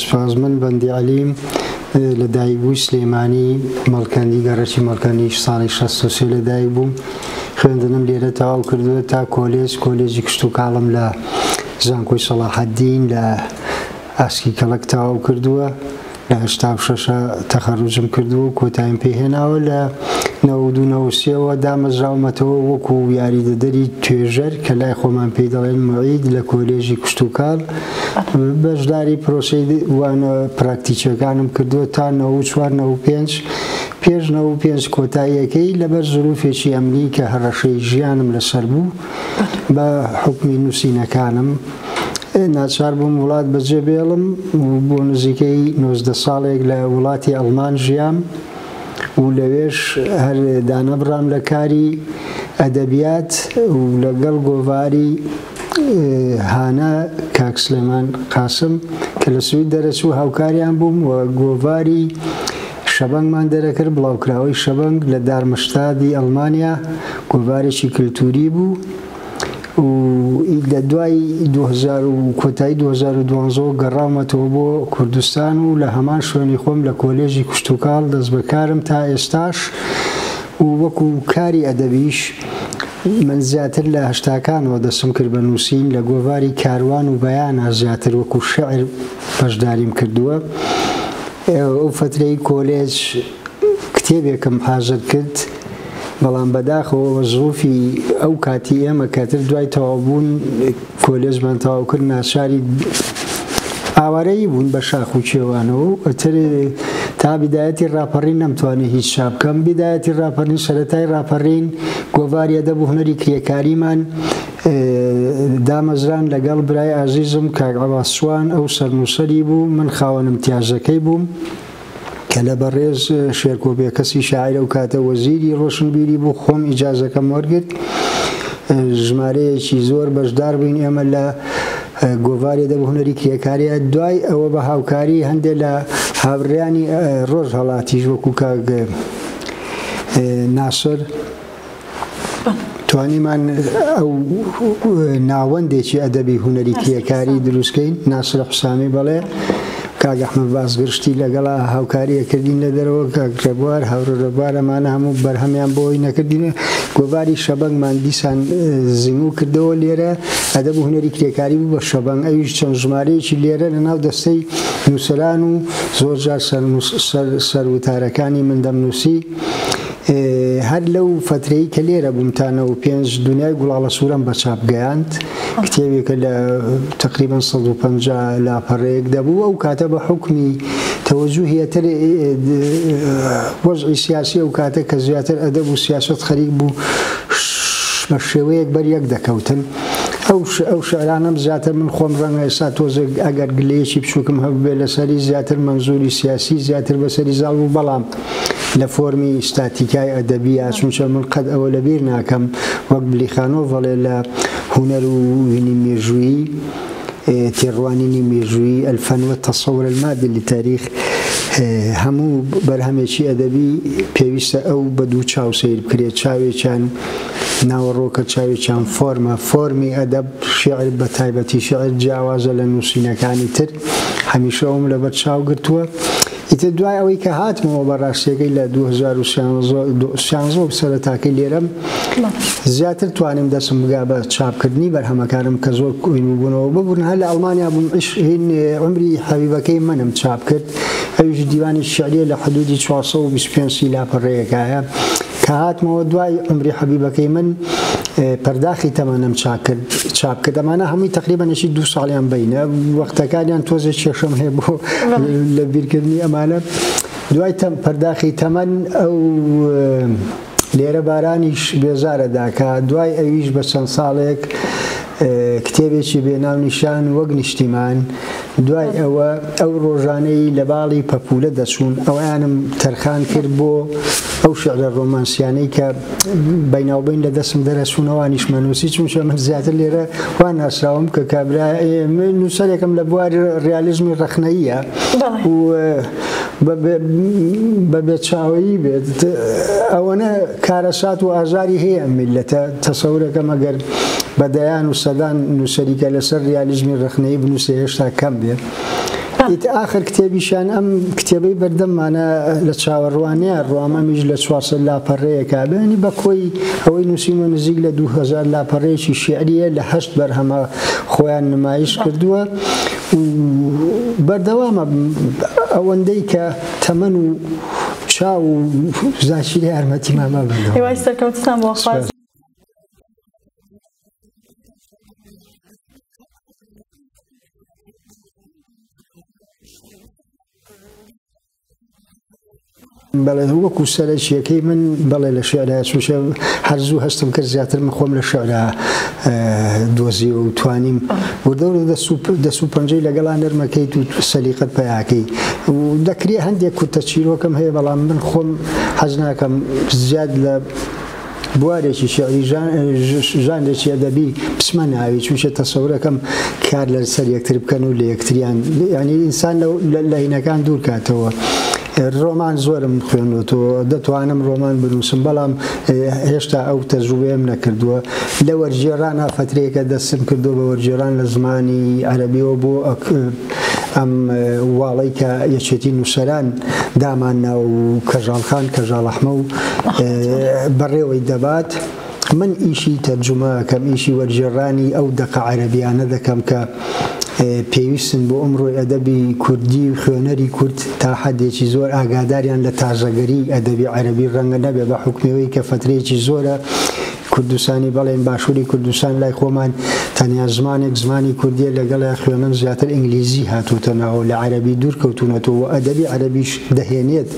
سپاسمن بەندی عەلیم لە دایکبووی سلێمانی مەڵکەندی گەڕەکی مەڵکەندیش ساڵی 63 لەدایک بووم. خوێندنم لێرە تەواو کردووە تا کۆلێجی کشت و کاڵم لە زانکۆی سەلاحەددین لە ئاسکی کەڵک تەواو کردووە. لە 86 تەخەڕوجم کردووە و کۆتاییم پێهێناوە. لە 92-93ەوە دامەزراومەتەوە وەکو یاریدەدەری توێژەر کە لای خۆمان پێی دەڵێن معید لە کۆلێژی کشت و کاڵ. بەشداری پرۆسەی وانە پراکتیکیەکانم کردووە تا 94-95. پێش 95 کۆتاییەکەی لەبەر زروفێکی ئەمنی کە هەڕەشەی ژیانم لەسەر بوو بە حکمی نووسینەکانم ناچار بووم وڵات بەجێ بێڵم و بۆ نزیکەی 19 ساڵێک لە وڵاتی ئەڵمان ژیام و لەوێش هەر دانەبڕام لە کاری ئەدەبیات و لەگەڵ گۆڤاری هانە کاک سلێمان قاسم کە لە سوید دەرەچوو هاوکاریان بووم و گۆڤاری شەبەنگمان دەرەکرد. بڵاوکراوەی شەبەنگ لە دارمشتادی ئەڵمانیا گۆڤارێکی کلتوری بوو و لە دوای کۆتایی 2012 گەڕاومەتەوە بۆ کوردستان و لە هەمان شوێنی خۆم لە کۆلێژی کشت و کاڵ دەست بەکارم تا ئێستاش و وەکو کاری ئەدەبیش من زیاتر لە هەشتاکانەوە دەستم کرد بە نووسین لە گۆڤاری کاروان و بەیانە زیاتر وەکو شێعر بەشداریم کردووە. ئەو فترەی کۆلێج کتێبێکم حاضر کرد بەڵام بەداخەوە زروفی ئەو کاتی ئێمە کاتر دوای تەواوبوون کۆلێجمان تەواو کرد ناچاری ئاوارەیی بوون بە شاخ و کێوانەوە ئەتر تا بیدایەتی ڕاپەڕین نەمتوانێت هیچ چاپ بکەم. بیدایەتی ڕاپەڕین سەرەتای ڕاپەڕین گۆڤاری ئەدەب و هونەری کرێکاریمان دامەزران لەگەڵ برای ئازیزم کاک عەباسوان ئەو سەرنووسەری بوو من خاوەن امتیازەکەی بووم کە لە بەڕێز شێرکۆبێکەسی شاعرە و کاتە وەزیری ڕۆشنبیری بوو خۆم ئیجازەکەم وەرگرت. ژمارەیەکی زۆر بەشدار بووین ئێمە لە گۆڤاری ئەدەب و هونەری کرێکاریە. دوای ئەوە بە هاوکاری هەندێک لە هاوڕێیانی ڕۆژ هەڵاتیش وەکو کاک ناسر توانیمان ئەو ناوەندێکی ئەدەبی هونەری کرێکاری دروستکەین. ناسر حوسامی بەڵێ کاک ئەحمەد بازگشتی لەگەڵا هاوکاریە کردین لە دەرەوە کاک ڕێبوار هاوڕێبوار ئەمانە هەموو بەرهەمیان بۆی نەکردینە. گۆڤاری شەبەنگمان دیسان زیموو کردەوە لێرە ئەدەب و هونەری کرێکاری بوو بە شەبەنگ. ئەویش چەند ژمارەیەکی لێرە لەناو دەستەی نووسەران و زۆرجار سەروتارەکانی من دەمنووسی. هەر لەو فترەی کە لێرە بووم تا 95 دنیای گوڵاڵە سوورەم بە چاپ گەیاند کتێبێکە لە تقریبا 150 لاپەڕەیەک دەبوو. ئەو کاتە بە حکمی تەوەجوهیەتر وەزعی سیاسی ئەو کاتە کە زیاتر ئەدەب و سیاست خەریک بوو بە شێوەیەک بەریەک دەکەوتن. ئەو شعرانم زیاتر من خۆم ڕەنگە ئێستا تۆزە ئەگەر گلەیەکی بچووکم هەبوو لەسەری زیاتر مەنزوری سیاسی زیاتر بەسەری زاڵ بوو بەڵام لە فۆرمی ئستاتیکای ئەدەبیە چونچە من قەت ئەوە لەبیر ناکەم وەک بلیخانۆ بەڵێ لە هونەر و وینی مێژووی تێڕوانینی مێژووی الفەن والتصور المادي للتاريخ هەموو بەرهەمێکی ئەدەبی پێویستە ئەو بە دوو چاو سیر بکرێت. چاوێکیان ناوەڕۆکە چاوێکیان فۆرمی ئەدەب شێعر بە تایبەتی شێعر جیاوازە لە نووسینەکانی تر هەمیشە ئەوم لەبەر چاو گرتووە. ئیتر دوای ئەوەی کە هاتمەوە بەڕاستیەکەی لە 2013 سەرەتاکەی لێرەم زیاتر توانیم دەسم بگا بە چاپکردنی بەرهەمەکانم کە زۆر کوێنبوونەوە ببوون. هەر لە ئەڵمانیا بووم عمری حەبیبەکەی منم چاپ کرد. ئەویش دیوانی شیعریە لە حدودی 425 لاپەڕەیەکایە کە هاتمەوە دوای عمری حەبیبەکەی من پەرداخی تەمەنم چاپ کرد. ئەمانە هەمووی تقریبەنێکی 2 ساڵیان بینە وەختەکانیان تۆزێک کێشەم هەیە بۆ لە بیرکردنی ئەمانە. دوای پەرداخی تەمەن ئەو لێرە بارانیش بێزارەدا کە دوای ئەویش بە چەند ساڵێک کتێبێکی بێناو نیشان وەک نیشتیمان دوای ئەو ڕۆژانەی لە باڵی پەپولە دەچوون ئەویانم تەرخان کرد بۆ ئەو شعرە ڕۆمانسیانەی کە بەیناوبین لە دەستم دەرەچوونەوانیش مەنووسی چونکە من زیاتر لێرە وا ناسراوم کە کابرا نووسەرێکم لە بواری ڕیالیزمی ڕەخنەییە و بە بێچاوەیی بێت ئەوەنە کارەسات و ئازاری هەیە میلەتە تەسەورەکەم ئەگەر بەدەیان و سەدان نووسەریکە لەسەر ریالیزمی ڕەخنەیی بنووسێ هێشتا کەم بێت آخر کتێبیشان ئەم کتێبەی بەردەممانە لە چاوەڕوانیە ڕۆمەمیش لە 400 لاپەڕەیەکا بێنی بە کۆی ئەوەی نووسیمە نزیک لە 2000 لاپەڕەیەکی شیعریە لە 8 بەرهەمە خۆیان نمایش کردووە بەردەوامە ئەوەندەی کە تەمەن و چاو و زاچیری یارمەتی مامە بێنەوە هیوای سەرکەوتتان بۆ خواست بەڵێ وەکو سەرەکیەکەی من بەڵێ لە شێعرا چونکە هەرزوو هەستم کرد زیاتر من خۆم لە شێعرا دۆزی و توانیم وردەورە دەسوو پەنجەی لەگەڵا نەرمەکەیت و سەلیقەت پەیاکەی و دەکرێ هەندێک کورتە چیرۆکەم هەیە بەڵام من خۆم حەز ناکەم زیاد لە بوارێکی شێعری ژانرێکی ئەدەبی بچمە ناوی چونکە تەسەورەکەم کار لەسەر یەکتر بکەن و لە یەکتریان یعنی ئینسان لە هینەکان دوور کاتەوە ڕۆمان زۆرم خوێنوەوە دەتوانم ڕۆمان بنووسم بەڵام هێشتا ئەو تەجروبەیەم نەکردووە لە وەرجێڕانە فترەیەکە دەستم کردو بە وەرجێڕان لە زمانی عەرەبیەوە بۆ ئەم واڵەی کە یەکێتی نووسەران داماننا و کەژاڵخان کەژاڵەحمە و بەڕێوەی دەبات من ئیشی تەرجومەکەم ئیشی وەرجێڕانی ئەو دەقە عەرەبیانە دەکەم کە پێویستن بۆ ئەمڕۆی ئەدەبی کوردی و خوێنەری کورد تا حەدێکی زۆر ئاگاداریان لە تازەگەری ئەدەبی عەرەبی ڕەنگە نەبێ بە حوکمەوەی کە فترەیەکی زۆرە کوردستانی بەڵێن باشووری کوردستان لای خۆمان تەنیا زمانی کوردیە لەگەڵ خوێنم زیاتر ئینگلیزی هاتووتە ناوە لە عەرەبی دوور کەوتونەتەوە ئەدەبی عەرەبیش دەهێنێت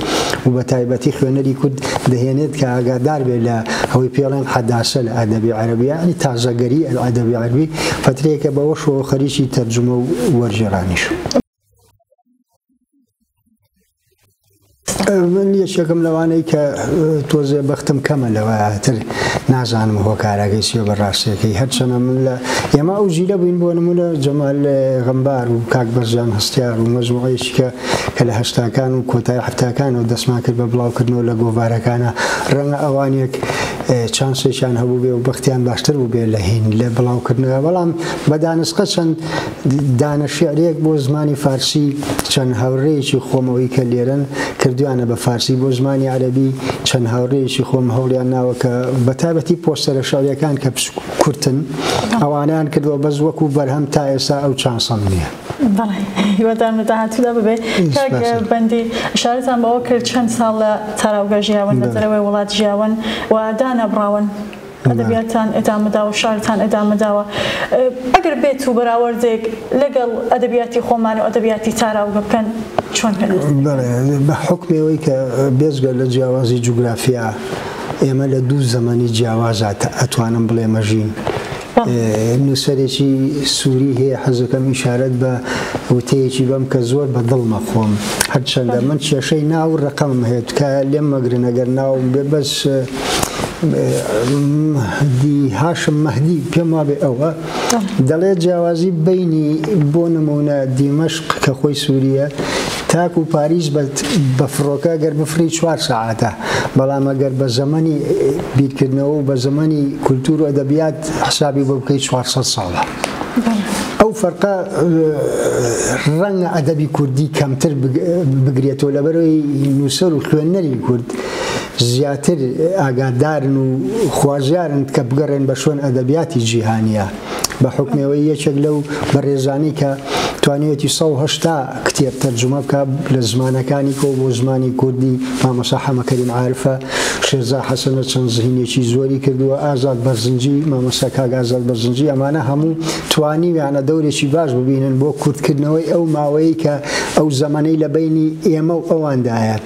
و بە تایبەتی خوێنەری کورد دەهێنێت کە ئاگادار بێت لە ئەوەی پێڵێن حەداسە لە ئەدەبی عەرەبی یعنی تازەگەری ئەدەبی عەرەبی فترەیەکە بەوە شۆ خەریکی تەرجمە و وەرجێڕانیش من یەکێکم لەوانەی کە تۆزێ بەختم کەمە لەوەتر نازانم هۆکارەکەی سێ بەڕاستیەکەی هەرچەنە من لە ئێمە ئەو ژیرە بووین بۆ نمونە جەمال غەمبار و کاک بەرزان هەستیار و مەجموعەیەکی کە لە هەشتاکان و کۆتای هەفتاکانەوە دەستمان کرد بە بڵاوکردنەوە لە گۆڤارەکانە ڕەنگە ئەوانێک چانسێکیان هەبوو بێ و بەختیان باشتر بوو بێ لە هین لە بڵاوکردنەوە بەڵام بە دانسقە چەند دانە شێعرێک بۆ زمانی فارسی چەند هاوڕێیەکی خۆمەوەی کە لێرەن کردویانە بە فارسی بۆ زمانی عەرەبی چەند هاوڕێیەکی خۆم هەوڵیان ناوە کە بەتایبەتی پۆستەرە شاویەکان کە کورتن ئەوانیان کردەوە بەس وەکو بەرهەم تا ئێستا ئەو چانسەم نییە. بەڵێ هیوادارم لە داهاتوودا ببێ کاک بەندی ئشارەتان بەوە کرد چەند ساڵ لە تاراوگە ژیاون لە دەرەوەی وڵات ژیاون و دانەبراون ئەدەبیاتان ئەدامەدا و شارتان ئەدامەداوە ئەگەر بێت و بەراوردێک لەگەڵ ئەدەبیاتی خۆمان و ئەدەبیاتی تاراوگە بکەن چۆن بە حکمەوەی کە بێزگە لە جیاوازی جوگرافیا ئێمە لە دوو زەمەنی جیاوازات ئەتوانم بڵێ مەژین نووسەرێکی سووری هەیە حەزەکەم ئیشارەت بە وتەیەکی بەم کە زۆر بە دڵمە خۆم هەرچەندە من کێشەی ناو ڕقەمم هەیە کە لێم مەگرن ئەگەر ناوم بێ بەس هاشم مەهدی پێم وابێ ئەوە دەڵێت جیاوازی بینی بۆ نمونە دیمەشق کە خۆی سووریە تاک و پاریس بە فڕۆکە گەر بفری 4 ساعاتە بەڵام ئەگەر بە زەمەنی بیرکردنەوە و بە زەمەنی کولتور و ئەدەبیات حسابی بۆ بکەیت 400 ساڵە. ئەو فەرقە ڕەنگە ئەدەبی کوردی کەمتر بگرێتەوە لەبەرەوەی نووسەر و خوێندنەری کورد زیاتر ئاگادارن و خوازیارن کە بگەڕێن بە شوێن ئەدەبیاتی جیهانیە بە حکمەوەی یەکێک لەو بەڕێزانی کە توانێتی 180 کتێب تەرجمە بکە لە زمانەکانی کۆ بۆ زمانی کوردی مامۆستا حەمەکەریم عارفە شێرزا حەسەنە چەند زهینێکی زۆری کردووە ئازاد بەرزنجی مامۆستا کاک ئازاد بەرزنجی ئەمانە هەموو توانیویانە دەورێکی باش ببینن بۆ کورتکردنەوەی ئەو ماوەیە کە ئەو زەمانەی لە بینی ئێمە و ئەواندایە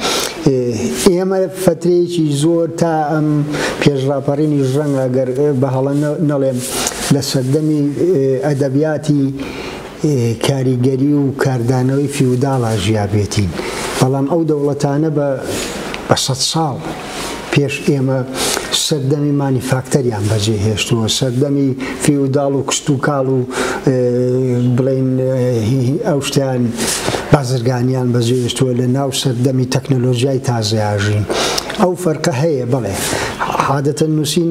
ئێمە فترەیەکی زۆر تا ئەم پێشڕاپەڕینی ژەنگ ئەگەر بە هەڵە نەڵێم لە سەردەمی ئەدەبیاتی کاریگەری و کاردانەوەی فیوداڵا ژیابێتین بەڵام ئەو دەوڵەتانە بە 100 ساڵ پێش ئێمە سەردەمی مانیفاکتەریان بەجێهێشتووە سەردەمی فیوداڵ و کشت و کاڵ و بڵێن ئەو شتیان بازرگانیان بەجێهێشتووە لە ناو سەردەمی تەکنۆلۆژیای تازەیاژین ئەو فەرقە هەیە بڵێ عادەتەن نووسین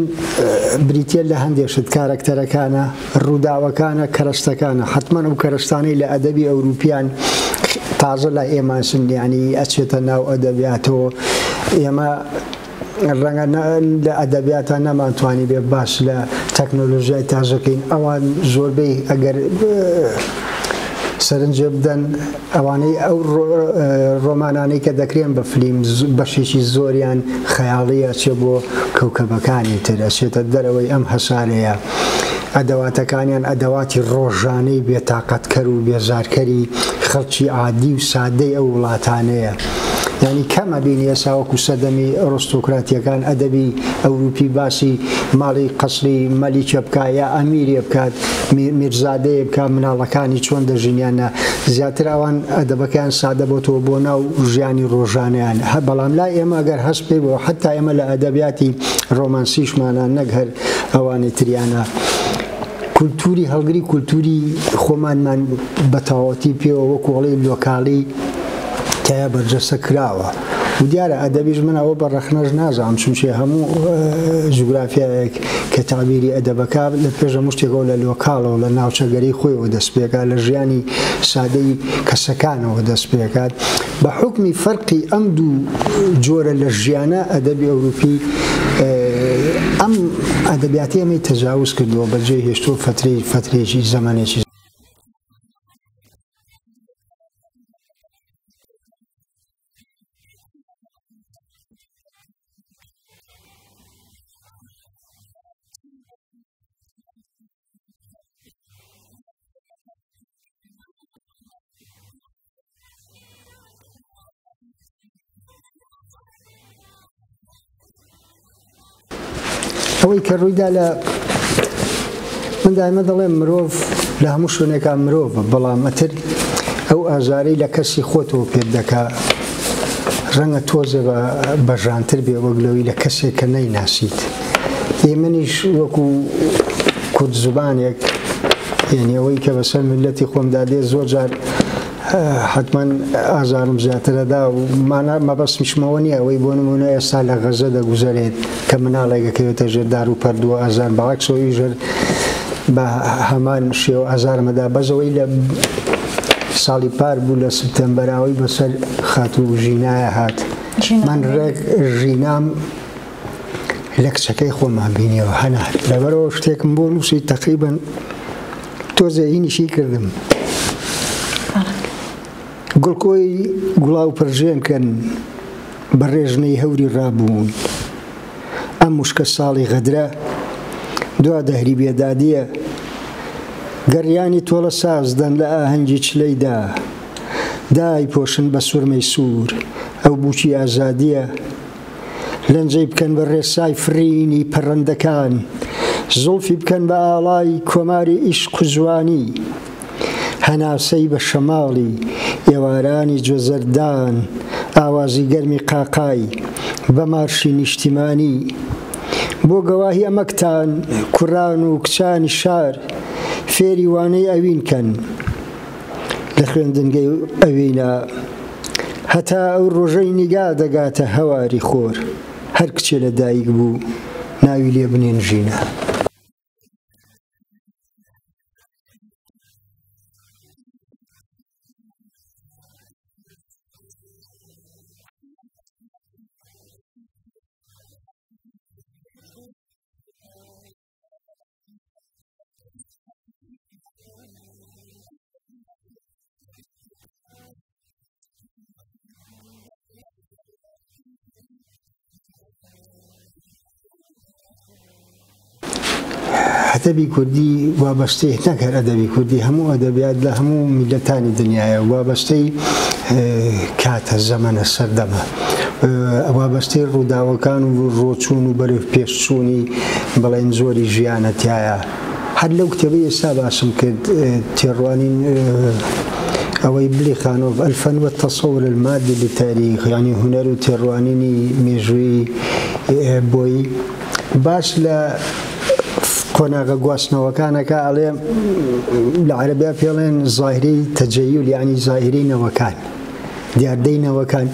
بریتە لە هەندێک شت کارەکتەرەکانە ڕووداوەکانە کەرەستەکانە حتمەن ئەو کەرەستانەی لە ئەدەبی ئەوروپیان تازە لە ئێماسن یعنی ئەچێتە ناو ئەدەبیاتەوە ئێمە ڕەنگە لە ئەدەبیاتان نەمانتوانی بێ باش لە تەکنۆلۆژیای تازەکەین ئەوان زۆربەی ئەگەر سەرنجە بدەن ئەوانەی ئەو ڕۆمانانەی کە دەکرێن بە فلیم بەشێکی زۆریان خەیاڵیە چێ بۆ کەوکەبەکانی تر ئەچێتە دەرەوەی ئەم هەسارەیە ئەدەواتەکانیان ئەدەواتی ڕۆژانەی بێتاقەتکەر و بێزارکەری خەڵکی عادی و سادەی ئەو وڵاتانەیە یعنی کەمە بینی ئێستا وەکو سەردەمی ئەڕۆستۆکراتیەکان ئەدەبی ئەوروپی باسی ماڵی قەسری مەلیکە بکات یا ئەمیرێ بکات میرزادەیە بکات مناڵەکانی چۆن دەژینیانە زیاتر ئەوان ئەدەبەکەیان سادە بۆتەوە بۆ ناو ژیانی ڕۆژانەیان بەڵام لا ئێمە ئەگەر هەست پێ بۆ حتا ئێمە لە ئەدەبیاتی ڕۆمانسیشمانە نەک هەر ئەوانەی تریانە کولتوری هەڵگری کولتوری خۆمانمان بەتەواوەتی پێوە وەکو وەڵی لۆکاڵی تیا بەرجەستە کراوە و دیارە ئەدەبیش من ئەوە بە ڕەخنەش نازانم چونچێ هەموو جوگرافیایەک کە تابیری ئەدەبەکە لە پێشە مشتێکەوە لە لۆکاڵەوە لە ناوچەگەری خۆیەوە دەست پێکات لە ژیانی سادەی کەسەکانەوە دەست پێکات بە حکمی فەرقی ئەم دوو جۆرە لە ژیانە ئەدەبی ئەوروپی ئەم ئەدەبیاتی ئەمەی تەجاوز کردووە بەجێ هێشتووە فترێکی زەمانێکی ئەوەی کە ڕوویدا لە من دائما دەڵێم مرۆڤ لە هەموو شوێنێکا مرۆڤە بەڵام ئەتر ئەو ئازارەی لە کەسی خۆتەوە پێ دەکا ڕەنگە تۆزێ بەژانتر بێ وەک لەوەی لە کەسێک کە نەیناسیت منیش وەکو کورد زوبانێک یعنی ئەوەی کە بەسەر میلەتی خۆمدا دێ زۆر جار حتما ئازارم زیاترەدا و مەبەستمیشمەوە نییە ئەوەی بۆ نمونە ئێستا لە غەزە دەگوزارێت کە مناڵێکەکەوێتە ژێردار و پەردووە ئازار بەعەکسەوەی ژەر بە هەمان شێوە ئازارمەدا بەزەوەی لە ساڵی پار بوو لە سپتەمبەراوەی بەسەر خاتوو و ژینایە هات من ڕێک ژینام لە کچەکەی خۆمان بینیەوە هەنار لەبەرەوە شتێکم بۆ نووسی تەقریبەن تۆزە هینیشی کردم گوڵکۆی گوڵاو پەرژێنکەن بە ڕێژنەی هەوری ڕابوون ئەم موشکە ساڵی غەدرە دوا دەهری بێدادیە گەڕیانی تۆڵە سازدەن لە ئاهەنگی چلەیدا دای پۆشن بە سوورمەی سوور ئەو بوچی ئازادیە لەنجەی بکەن بە ڕێسای فرینی پەڕەندەکان زوڵفی بکەن بە ئاڵای کۆماری ئیشق و جوانی هەناسەی بە شەماڵی ئێوارانی جۆزەردان ئاوازی گەرمی قاقای بە مارشی نیشتیمانی بۆ گەواهی ئەمەکتان کوڕان و کچانی شار فێری وانەی ئەوینکەن لە خوێندنگەی ئەوینە هەتا ئەو ڕۆژەی نیگا دەگاتە هەواری خۆر هەر کچێ لە دایک بوو ناوی لێ بنێن ژینە ئەدەبی کوردی وابەستەی نەکەر ئەدەبی کوردی هەموو ئەدەبیات لە هەموو میلەتانی دنیاە وابەستەی کاتە زەمەنە سەردەمە وابەستەی ڕووداوەکان و ڕۆچوون و بەرەو پێشچوونی بەڵێن زۆری ژیانەتیایە هەر لەو کتێبەی ئێستا باسم کرد تێڕوانین ئەوەی بلیخانۆف الفن والتصور المادي للتاريخ يعني هنر و تێڕوانینی مێژووی بۆی باش لە قۆناغە گواستنەوەکانەکە ئەڵێ لە عەرەبیا پێڵێن ظاهری تەجەیل یعنی ظاهری نەوەکان دیاردەی نەوەکان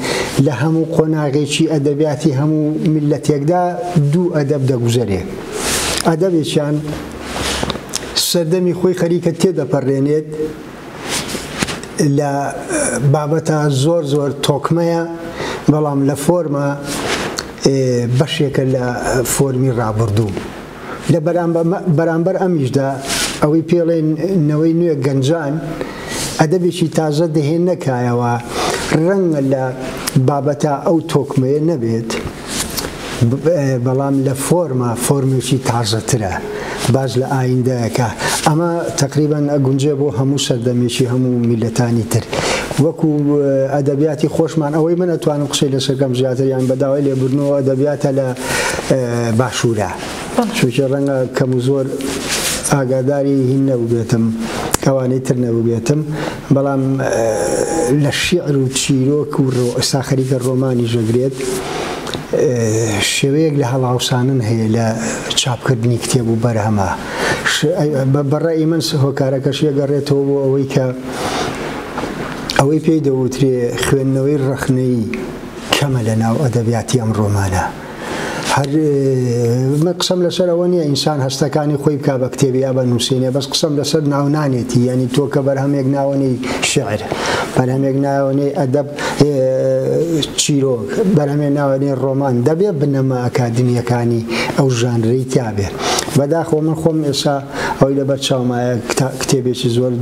لە هەموو قۆناغێکی ئەدەبیاتی هەموو میلەتێکدا دوو ئەدەب دەگوزەرێ ئەدەبێکیان سەردەمی خۆی خەریکە تێدەپەڕێنێت لە بابەتە زۆر زۆر تۆکمەیە بەڵام لە فۆرمە بەشێکە لە فۆرمی ڕابردوو لە بەرامبەر ئەمیشدا ئەوەی پێڵێن نەوەی نوێ گەنجان ئەدەبێکی تازە دەهێنەکایەوە ڕەنگە لە بابەتە ئەو تۆکمەیە نەبێت بەڵام لە فۆرمێکی تازەترە باز لە ئایندەیەکە ئەمە تقریبان ئەگونجێ بۆ هەموو سەردەمێکی هەموو میلەتانی تر وەکو ئەدەبیاتی خۆشمان ئەوەی من ئەتوانم قسەی لەسەرکەم زیاتر یان بەداوای لێبوردنەوە ئەدەبیاتە لە باشوورە چونکە ڕەنگە کەم و زۆر ئاگاداری هین نەبووبێتم ئەوانەی تر نەبووبێتم بەڵام لە شیعر و چیرۆک و ئێستا خەریکە ڕۆمانی ژەگرێت شێوەیەک لە هەڵاوسانن هەیە لە چاپکردنی کتێب و بەرهەمە بەڕای من هۆکارەکەش یەگەڕێتەوە بۆ ئەوەی کە ئەوەی پێی دەوترێ خوێندنەوەی ڕەخنەی کەمە لە ناو ئەدەبیاتی ئەم ڕۆمانە هەر قسەم لەسەر ئەوە نییە ئینسان هەستەکانی خۆی بکا بە کتێبی یا بە نووسێنێ بەس قسەم لەسەر ناونانێتی یعنی تۆ کە بەرهەمێک ناوەنەی شعر بەرهەمێک ناوەنەی ئەدەب چیرۆک بەرهەمێک ناوەنەی ڕۆمان دەبێ بنەمە ئەکادمیەکانی ئەو ژانرەی تیابێ بەداخۆ من خۆم ئێستا ئەوەی لەبەر چاومایە کتێبێکی زۆر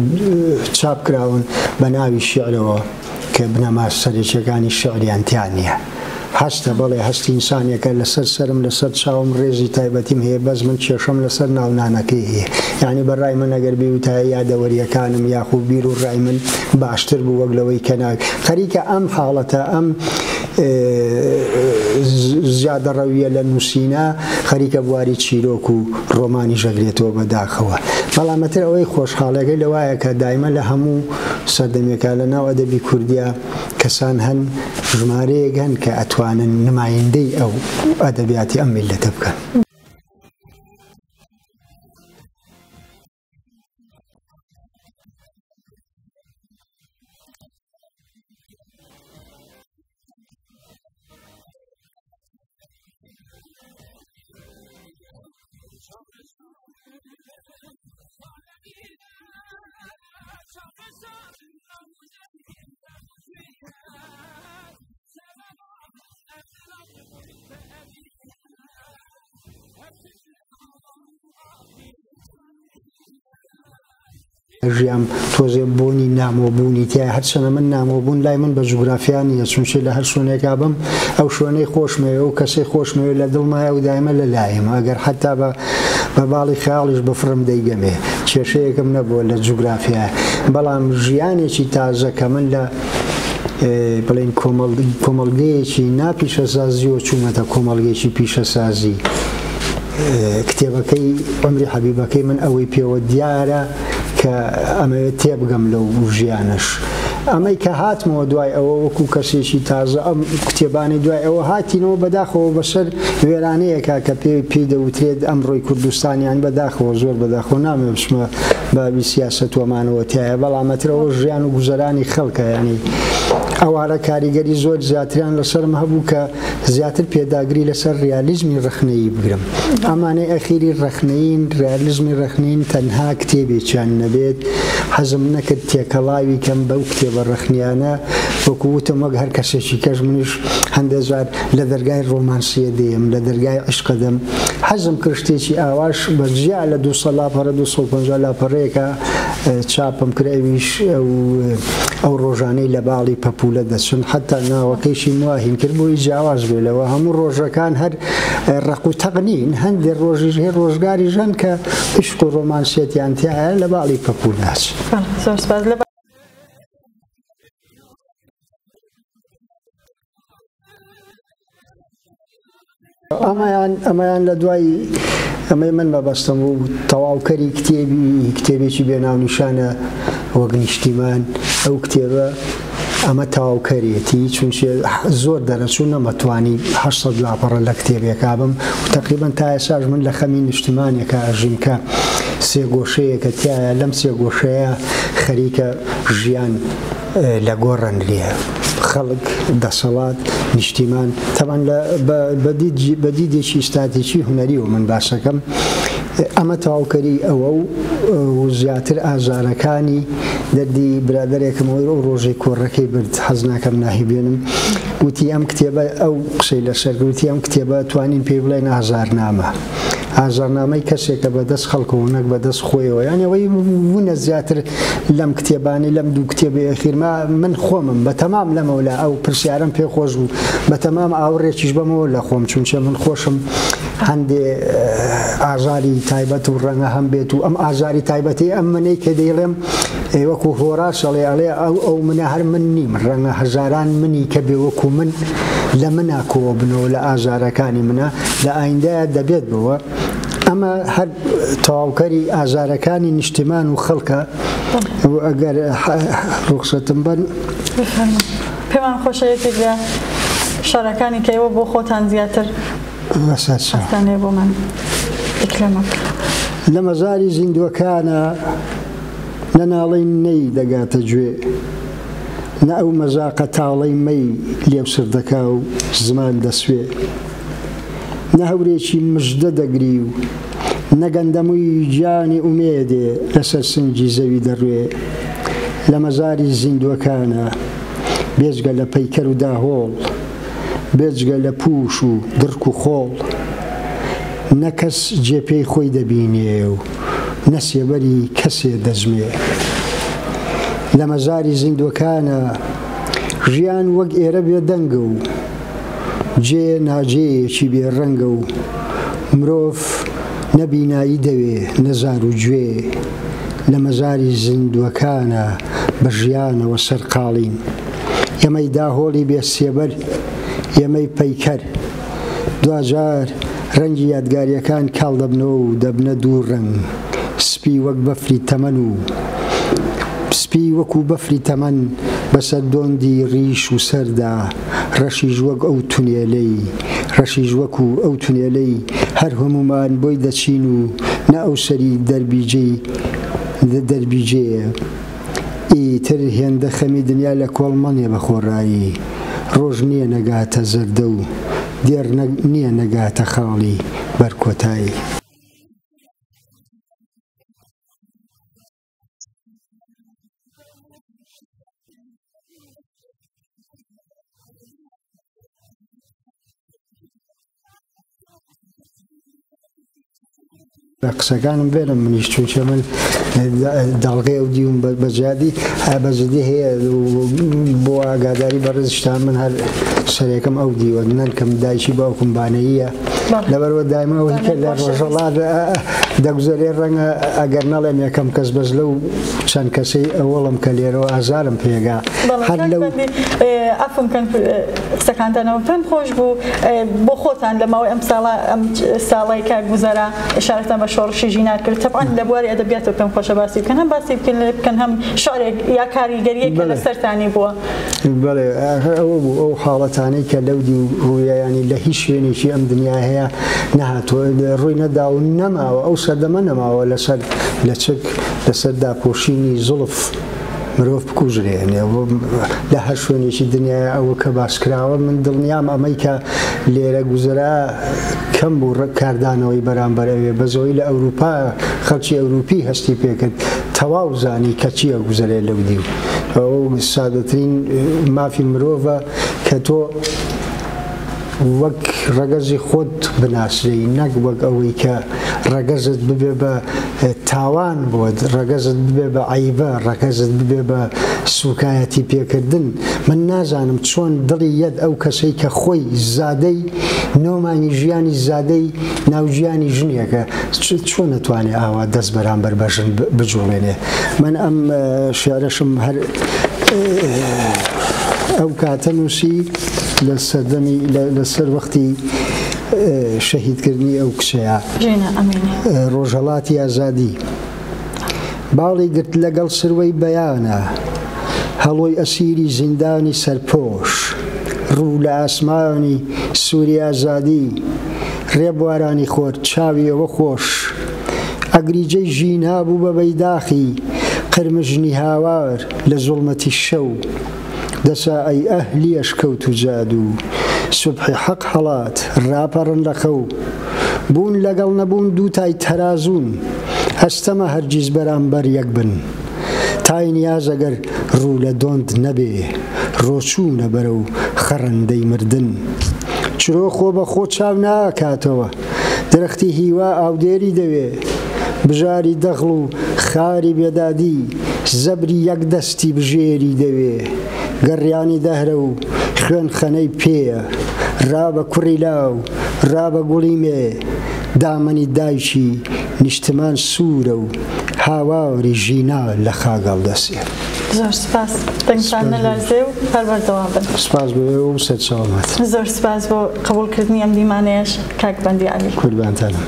چاپ کراون بە ناوی شعرەوە کە بنەما سەرێکیەکانی شعریان تیان نییە هەستە بەڵێ هەستی ئینسانێکە لەسەر سرم لەسەر چاوم ڕێزی تایبەتیم هەیە بەس من کێشەم لەسەر ناونانەکەی هەیە یعنی بەڕای من ئەگەر بێوتایە یادەوەریەکانم یاخوو بیر و ڕای من باشتر بوو وەک لەوەی کە ناوی خەریکە ئەم حاڵەتە ئەم زیادە ڕەویە لە نووسینە خەریکە بواری چیرۆک و ڕۆمانی ژەگرێتەوە بەداخەوە بەڵامەتر ئەوەی خۆشحاڵەکەی لەوایە کە دایمە لە هەموو سەردەمێکە لە ناو ئەدەبی کوردیا کەسان هەن ژمارەیەک هەن کە ئەتوانن نمایندەی ئەو ئەدەبیاتی ئەم میلەتە بکەن ژیام تۆزێ بوونی نامۆبوونی تیا هەرچەنە من نامۆبوون لای من بە جوگرافیا نییە چونچێ لە هەر شوێنێکا بم ئەو شوێنەی خۆشمەوە و کەسەی خۆشمەوە لە دڵمایە و دایمە لە لایم ئەگەر حتا بە باڵی خەیاڵیش بەفرم دەیگەمێ کێشەیەکم نەبووە لە جوگرافیا بەڵام ژیانێکی تازە کە من لە بڵێن کۆمەڵگەیەکی ناپیشەسازیەوە چوومەتە کۆمەڵگەیەکی پیشەسازی کتێبەکەی عەمری حەبیبەکەی من ئەوەی پێوە دیارە کە ئەمەوێت تێبگەم لەو ژیانش ئەمەی کە هاتمەوە دوای ئەوە وەکو کەسێکی تازە ئەم کتێبانی دوای ئەوە هاتینەوە بەداخەوە بەسەر وێرانەیەکە کە پێی دەوترێت ئەمڕۆی کوردستانیان بەداخەوە زۆر بەداخۆ نامێ بچمە بابی سیاسەت وەمانەوە تایە بەڵامەترەوە ژیان و گوزەرانی خەڵکە ینی ئەوارە کاریگەری زۆر زیاتریان لەسەرم هەبوو کە زیاتر پێداگری لەسەر ریالیزمی ڕەخنەیی بگرم ئەمانەی ئەخیری ڕەخنەین ریالیزمی ڕەخنین تەنها کتێبێکیان نەبێت حەزم نەکرد تێکەڵاوی کەم بەو کتێبە ڕەخنیانە وەکو وتم وەک هەر کەسێکی کەس منیش هەندێک جار لە دەرگای ڕۆمانسیە دێم لە دەرگای عشقە دەم حەزم کرد شتێکی ئاواش بەجیا لە 200 لاپەڕە 250 لاپەڕەیەکە چاپم کرێویش ئەو ڕۆژانەی لە باڵی پەپولە دەچن حتا ناوەکەیشی نواهین کرد بۆی جیاواز بێلەوە هەموو ڕۆژەکان هەر ڕق و تەقنین هەندێک ڕۆژیش هەیە ڕۆژگاری ژەن کە عشق و ڕۆمانسیەتیان تایە لە باڵی پەپول ناچ ئەمەیان لە دوای ئەمەی من بەبەستم و تەواوکەری کتێبێکی بێناونیشانە وەک نیشتیمان ئەو کتێبە ئەمە تەواوکەرێتی چونچە زۆر دەرەچوو نەمەتوانی 800 لاپەڕە لە کتێبێکا بم و تقریبا تا ئێساش من لە خەمی نیشتیمانێکە ئەژیم کە سێ گۆشەیەکە تایە لەم سێ گۆشەیە خەریکە ژیان لە گۆڕن لێ خەڵک دەسەڵات نیشتیمان تەمان بە دیدێکی ئستاتێکی هونەری و من باسەکەم ئەمە تەواوکەری ئەوە و زیاتر ئازارەکانی دەردی برادەرێکمەوەی ئەو ڕۆژەی کۆڕەکەی برد حەز ناکەم ناهیبێنم وتی ئەم کتێبە ئەو قسەی لەسەرگوتی ئەم کتێبە توانین پێی بڵێن ئازارنامە ئازارنامەی کەسێکە بەدەست خەڵکەوە نەک بەدەست خۆیەوە یان ئەوەی بوونە زیاتر لەم کتێبانی لەم دوو کتێبی ئەخیرما من خۆمم بە تەمام لەمەولا ئەو پرسیارم پێ خۆش بوو بە تەمام ئاوڕێکیش بەمەوە لە خۆم چونچە من خۆشم هەندێ ئازاری تایبەت و ڕەنگە هەم بێت و ئەم ئازاری تایبەتی ئەم منەی کە دەیڵێم وەکو هۆرا شەڵێ ئەڵێ ئەو منە هەر من نیم ڕەنگە هەزاران منی کە بێ وەکو من لە منە کۆوە بنەوە لە ئازارەکانی منە لە ئایندەیە دەبێت بەوە ئەمە هەر تەواوکەری ئازارەکانی نیشتیمان و خەڵکە ئەگەر ڕوخسەتم بن پێمان خۆشەیەکێک لە شارەکانی کەیەوە بۆ خۆتان زیاتر ئەستانێ بۆ من ئیکرامە لە مەزاری زیندوەکانە نە ناڵەی نەی دەگاتە گوێ نە ئەو مەزاقە تاڵەی مەی لێو سر دەکا و زمان دەسوێ نە هەورێکی مژدە دەگری و نەگەندەمووی گیانی ئومێدێ لەسەر سنگی زەوی دەڕوێ لە مەزاری زیندوەکانە بێجگە لە پەیکەر و داهۆڵ بێجگە لە پوش و درک و خۆڵ نەکەس جێپێی خۆی دەبینێ و نەسێبەری کەسێ دەزمێ لە مەزاری زیندوەکانە ژیان وەک ئێرە بێدەنگە و جێ ناجێیەکی بێڕەنگە و مرۆڤ نەبینایی دەوێ نەزار و گوێ لە مەزاری زیندوەکانە بە ژیانەوە سەرقاڵین ئێمەی داهۆڵی بێسێبەر ئێمەی پەیکەر دوجار ڕەنگی یادگاریەکان کاڵ دەبنەوە و دەبنە دوو ڕەنگ سپی وەک بەفری تەمەن و سپی وەکو بەفری تەمەن بەسەر دۆندی ڕیش و سەردا ڕەشیش وەک ئەو تونێلەی ڕەشیش وەکو ئەو تونێلەی هەر هەمومان بۆی دەچین و نە ئەو سەری دەربیجەیە ئیتر هێندە خەمی دنیا لە کۆڵمەڵێ بە خۆڕایی ڕۆژ نییە نەگاتە زەردە و دێر نییە نەگاتە خاڵی بەرکۆتایی قسەکانم بێنم منیش چونچە من داڵغێ ئەو دیوم بەجادی بەزدی هەیە بۆ ئاگاداری بەڕێزشتان من هەر سەرێکم ئەو دیوە نەنکەم دایکی باوکم بانەییە لەبەرەوە دایمەوەی کە لە ڕۆژەڵات دەگوزارێ ڕەنگە ئەگەر نەڵێم یەکەم کەس بەس لەو چەند کەسەی ئەوڵم کە لێرەوە ئازارم پێگا هەر لەو ئەفمکەن قسەکانتانەوە پێم خۆش بوو بۆ خۆتان لەماوەی ئەم ساڵی کە گوزەرە ئشارەتان بە شۆڕشی ژینات کرد تەبعاً لە بواری ئەدەبیاتەوە پێم خۆشە باسی بکەن هەم باسی بکەن هەم شعرێک یا کاریگەریەک کە لەسەرتانی بووە بەڵێ ئەوە بوو ئەو حاڵەتانەی کە لەودی ڕوویانی لە هیچ شوێنێکی ئەم دنیا هەیە نەهاتوە ڕووی نەدا و نەماوە ئەو سەردەمە نەماوە لەسەر داپۆشینی زوڵف مرۆڤ بکوژرێنێ لە هەر شوێنێکی دنیای ئەوە کە باسکراوە من دڵنیام ئەمەی کە لێرە گوزرا کەم بوو کاردانەوەی بەرامبەر ئەوێ بەزەوەی لە ئەوروپا خەڵکی ئەوروپی هەستی پێکرد تەواو زانی کە چییە گوزەرێ لەو دی و ئەو سادەترین مافی مرۆڤە کە تۆ وەک ڕەگەزی خۆت بناسرەی نەک وەک ئەوەی کە ڕەگەزت ببێ بە تاوان بۆت ڕەگەزت ببێ بە عیبە ڕەگەزت ببێ بە سوکایەتی پێکردن من نازانم چۆن دڵی یەد ئەو کەسەی کە خۆی زادەی نۆمانی ژیانی زادەی ناوژیانی ژنێکە چۆن نەتوانێت ئاوا دەست بەرامبەر بە ژن بجوڵێنێ من ئەم شارەشم هەر ئەو کاتە نووسی لە سەردەمی لەسەر وەختی شەهیدکردنی ئەو کچەیە ڕۆژهەڵاتی ئازادی باڵی گرت لەگەڵ سروەی بەیانە هەڵۆی ئەسیری زیندانی سەرپۆش ڕوو لە ئاسمانی سووری ئازادی ڕێبوارانی خۆر چاویەوە خۆش ئەگریجەی ژینا بوو بە بەیداخی قرمژنی هاوار لە زوڵمەتی شەو دەسا ئەی ئەهلی ئەشکەوت و جادو سوبحی حەق هەڵات ڕاپەڕن لە خەو بوون لەگەڵ نەبوون دووتای تەرازوون هەستەمە هەرگیز بەرامبەر یەک بن تای نیاز ئەگەر ڕوو لە دۆند نەبێ ڕۆچوونە بەرە و خەڕەندەی مردن چرۆ خۆ بە خۆ چاو ناکاتەوە درەختی هیوا ئاودێری دەوێ بژاری دەغڵ و خاری بێدادی زەبری یەک دەستی بژێری دەوێ گەڕیانی دەهرە و خوێن خەنەی پێیە ڕابە کوڕی لاو ڕابە گوڵی مێ دامەنی دایکی نیشتمان سوورە و هاواوری ژینا لە خاگەڵ دەسێ زۆر سپاس دەنگتان نەلەرزێ و هەر بەردەوام بن سپاس بۆ و سەرچاومەت زۆر سپاس بۆ قبولکردنی ئەم دیمانەیەش کاک بەندی عەلی قوربانتانم